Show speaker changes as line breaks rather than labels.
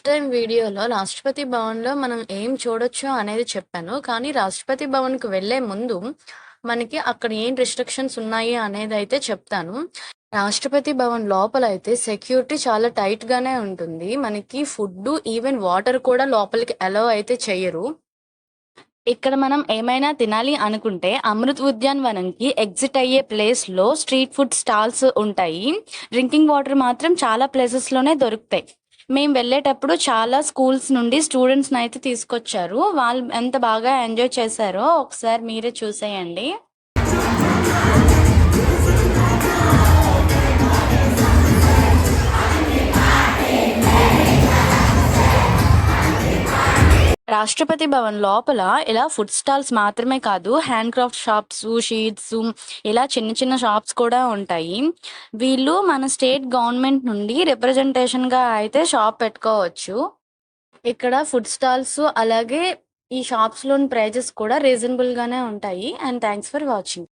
Time వీడియోలో రాష్ట్రపతి భవన్‌లో మనం ఏం చూడొచ్చు అనేది చెప్పాను. కానీ రాష్ట్రపతి భవన్‌కి వెళ్ళే ముందు మనకి అక్కడ ఏం రిస్ట్రిక్షన్స్ ఉన్నాయి అనేదైతే చెప్తాను. రాష్ట్రపతి భవన్ లోపలైతే సెక్యూరిటీ చాలా టైట్‌గానే ఉంటుంది. మనకి ఫుడ్డు, ఈవెన్ వాటర్ కూడా లోపలికి అలౌ అయితే చెయ్యరు. ఇక్కడ మనం ఏమైనా తినాలి అనుకుంటే అమృత్ ఉద్యాన్ వనంకి ఎగ్జిట్ అయ్యే ప్లేస్‌లో స్ట్రీట్ ఫుడ్ స్టాల్స్ ఉంటాయి. డ్రింకింగ్ వాటర్ మాత్రం చాలా ప్లేసెస్‌లోనే దొరుకుతాయి. మేము వెళ్ళేటప్పుడు చాలా స్కూల్స్ నుండి స్టూడెంట్స్‌నైతే తీసుకొచ్చారు. వాళ్ళు ఎంత బాగా ఎంజాయ్ చేశారో ఒకసారి మీరే చూసేయండి. రాష్ట్రపతి భవన్ లోపల ఇలా ఫుడ్ స్టాల్స్ మాత్రమే కాదు, హ్యాండ్ క్రాఫ్ట్ షాప్స్, షీట్స్ ఇలా చిన్న చిన్న షాప్స్ కూడా ఉంటాయి. వీళ్ళు మన స్టేట్ గవర్నమెంట్ నుండి రిప్రజెంటేషన్‌గా అయితే షాప్ పెట్టుకోవచ్చు. ఇక్కడ ఫుడ్ స్టాల్స్ అలాగే ఈ షాప్స్‌లోని ప్రైజెస్ కూడా రీజనబుల్‌గానే ఉంటాయి. And thanks for watching.